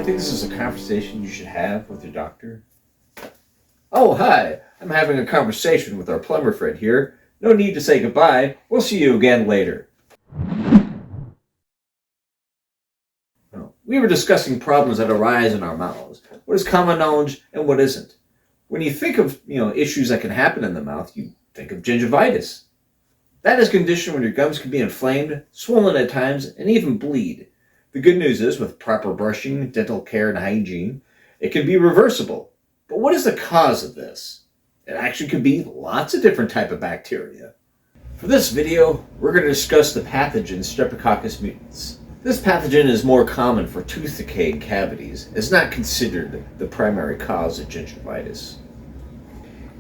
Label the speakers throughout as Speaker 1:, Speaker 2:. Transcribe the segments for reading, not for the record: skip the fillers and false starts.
Speaker 1: I think this is a conversation you should have with your doctor. Oh, hi. I'm having a conversation with our plumber friend here. No need to say goodbye. We'll see you again later. We were discussing problems that arise in our mouths. What is common knowledge and what isn't? When you think of, issues that can happen in the mouth, you think of gingivitis. That is a condition when your gums can be inflamed, swollen at times, and even bleed. The good news is, with proper brushing, dental care, and hygiene, it can be reversible. But what is the cause of this? It actually could be lots of different types of bacteria. For this video, we're going to discuss the pathogen streptococcus mutans. This pathogen is more common for tooth decay and cavities. It's not considered the primary cause of gingivitis.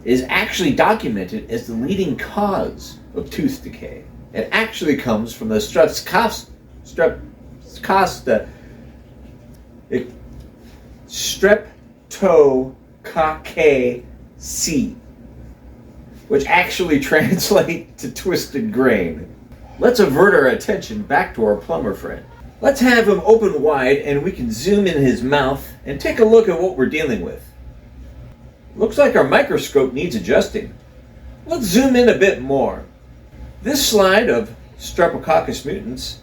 Speaker 1: It is actually documented as the leading cause of tooth decay. It actually comes from the streptococcus, which actually translate to twisted grain. Let's avert our attention back to our plumber friend. Let's have him open wide and we can zoom in his mouth and take a look at what we're dealing with. Looks like our microscope needs adjusting. Let's zoom in a bit more. This slide of streptococcus mutans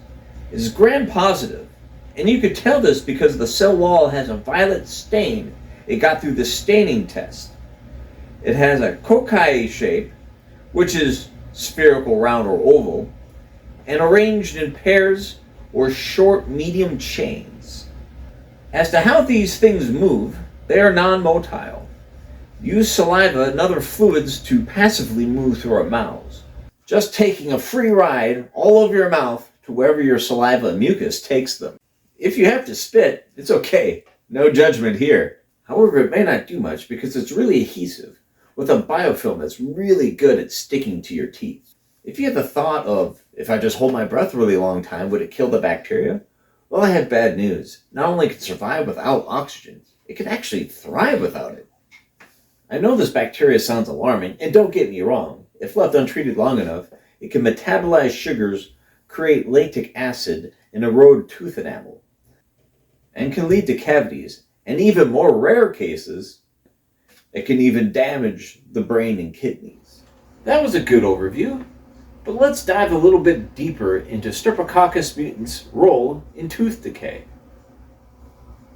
Speaker 1: is gram-positive, and you could tell this because the cell wall has a violet stain it got through the staining test. It has a cocci shape, which is spherical, round, or oval, and arranged in pairs or short medium chains. As to how these things move, they are non-motile. Use saliva and other fluids to passively move through our mouths, just taking a free ride all over your mouth to wherever your saliva and mucus takes them. If you have to spit, it's okay. No judgment here. However, it may not do much because it's really adhesive, with a biofilm that's really good at sticking to your teeth. If you have the thought of, if I just hold my breath a really long time, would it kill the bacteria? Well, I have bad news. Not only can it survive without oxygen, it can actually thrive without it. I know this bacteria sounds alarming, and don't get me wrong. If left untreated long enough, it can metabolize sugars, create lactic acid, and erode tooth enamel, and can lead to cavities, and even more rare cases, it can even damage the brain and kidneys. That was a good overview. But let's dive a little bit deeper into streptococcus mutans' role in tooth decay.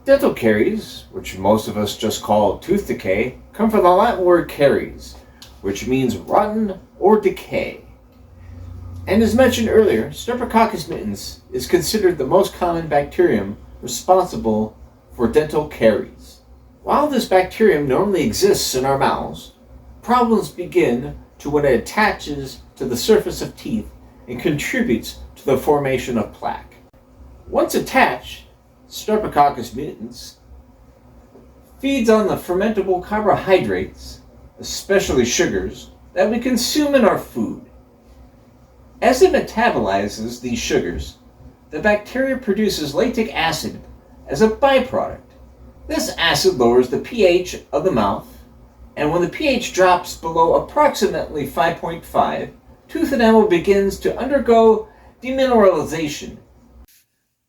Speaker 1: Dental caries, which most of us just call tooth decay, come from the Latin word caries, which means rotten or decay. And as mentioned earlier, streptococcus mutans is considered the most common bacterium responsible for dental caries. While this bacterium normally exists in our mouths, problems begin when it attaches to the surface of teeth and contributes to the formation of plaque. Once attached, streptococcus mutans feeds on the fermentable carbohydrates, especially sugars, that we consume in our food. As it metabolizes these sugars, the bacteria produces lactic acid as a byproduct. This acid lowers the pH of the mouth, and when the pH drops below approximately 5.5, tooth enamel begins to undergo demineralization.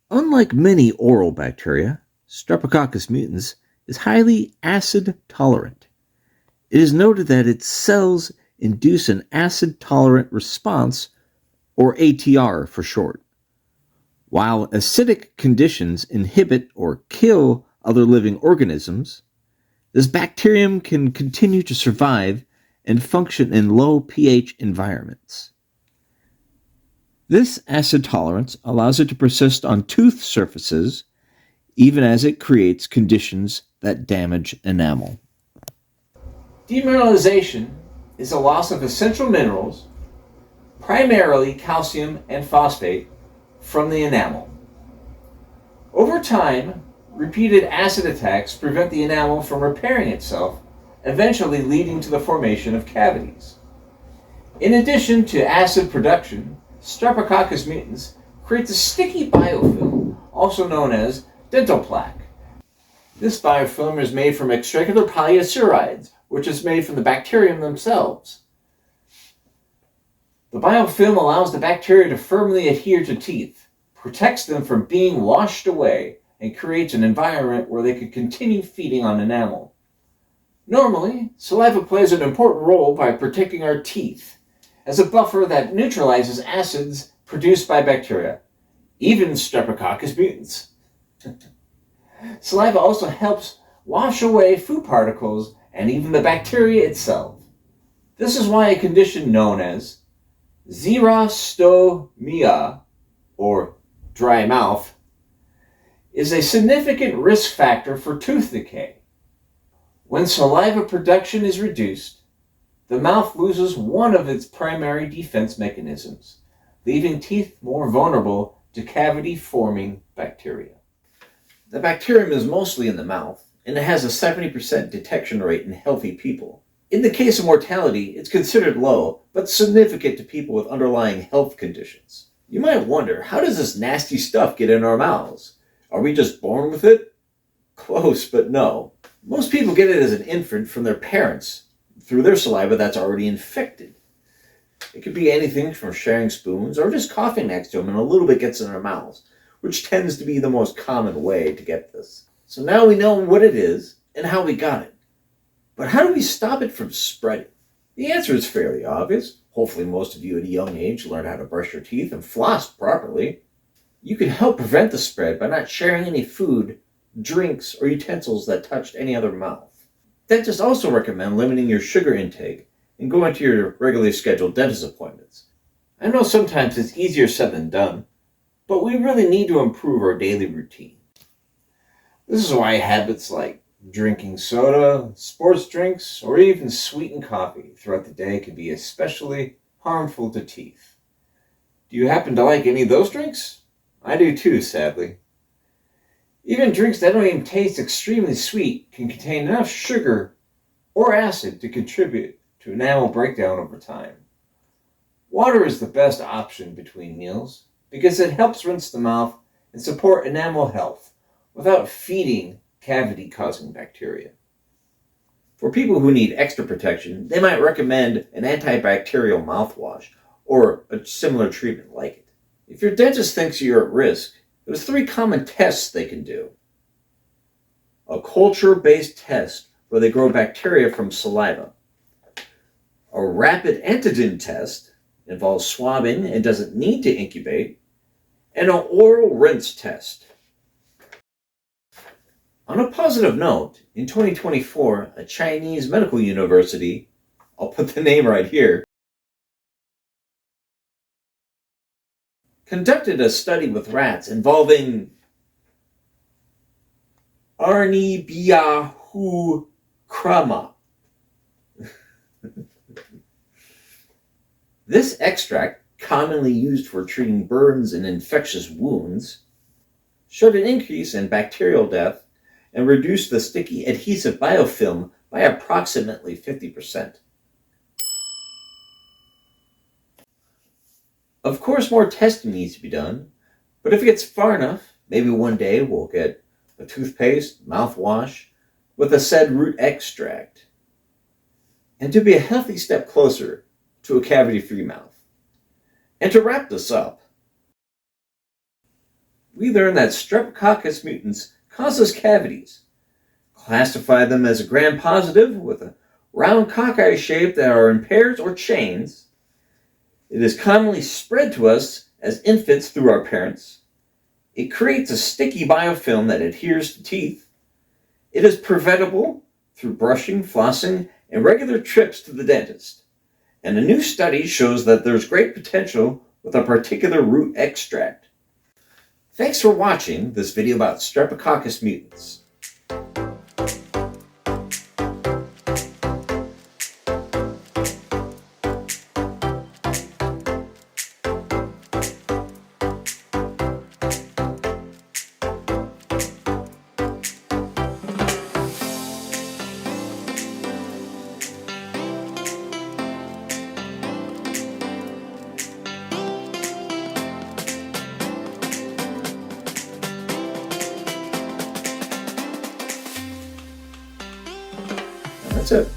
Speaker 1: Unlike many oral bacteria, Streptococcus mutans is highly acid tolerant. It is noted that its cells induce an acid tolerant response, or ATR for short. While acidic conditions inhibit or kill other living organisms, this bacterium can continue to survive and function in low pH environments. This acid tolerance allows it to persist on tooth surfaces even as it creates conditions that damage enamel. Demineralization is a loss of essential minerals, primarily calcium and phosphate, from the enamel. Over time, repeated acid attacks prevent the enamel from repairing itself, eventually leading to the formation of cavities. In addition to acid production, Streptococcus mutans creates a sticky biofilm, also known as dental plaque. This biofilm is made from extracellular polysaccarides, which is made from the bacterium themselves. The biofilm allows the bacteria to firmly adhere to teeth, protects them from being washed away, and creates an environment where they could continue feeding on enamel. Normally, saliva plays an important role by protecting our teeth as a buffer that neutralizes acids produced by bacteria, even streptococcus mutants. Saliva also helps wash away food particles and even the bacteria itself. This is why a condition known as xerostomia, or dry mouth, is a significant risk factor for tooth decay. When saliva production is reduced, the mouth loses one of its primary defense mechanisms, leaving teeth more vulnerable to cavity-forming bacteria. The bacterium is mostly in the mouth, and it has a 70% detection rate in healthy people. In the case of mortality, it's considered low, but significant to people with underlying health conditions. You might wonder, how does this nasty stuff get in our mouths? Are we just born with it? Close, but no. Most people get it as an infant from their parents, through their saliva that's already infected. It could be anything from sharing spoons or just coughing next to them and a little bit gets in our mouths, which tends to be the most common way to get this. So now we know what it is and how we got it. But how do we stop it from spreading? The answer is fairly obvious. Hopefully most of you at a young age learned how to brush your teeth and floss properly. You can help prevent the spread by not sharing any food, drinks, or utensils that touched any other mouth. Dentists also recommend limiting your sugar intake and going to your regularly scheduled dentist appointments. I know sometimes it's easier said than done, but we really need to improve our daily routine. This is why habits like drinking soda, sports drinks, or even sweetened coffee throughout the day can be especially harmful to teeth. Do you happen to like any of those drinks? I do too, sadly. Even drinks that don't even taste extremely sweet can contain enough sugar or acid to contribute to enamel breakdown over time. Water is the best option between meals because it helps rinse the mouth and support enamel health without feeding cavity-causing bacteria. For people who need extra protection, they might recommend an antibacterial mouthwash or a similar treatment like it. If your dentist thinks you're at risk, there's 3 common tests they can do. A culture-based test where they grow bacteria from saliva. A rapid antigen test involves swabbing and doesn't need to incubate. And an oral rinse test. On a positive note, in 2024, a Chinese medical university, I'll put the name right here, conducted a study with rats involving Arnibiahu crama. This extract, commonly used for treating burns and infectious wounds, showed an increase in bacterial death and reduced the sticky adhesive biofilm by approximately 50%. Of course, more testing needs to be done, but if it gets far enough, maybe one day we'll get a toothpaste, mouthwash, with a said root extract. And to be a healthy step closer to a cavity-free mouth. And to wrap this up, we learned that streptococcus mutants causes cavities. Classify them as a gram-positive with a round cockeye shape that are in pairs or chains. It is commonly spread to us as infants through our parents. It creates a sticky biofilm that adheres to teeth. It is preventable through brushing, flossing, and regular trips to the dentist. And a new study shows that there's great potential with a particular root extract. Thanks for watching this video about streptococcus mutants. That's it.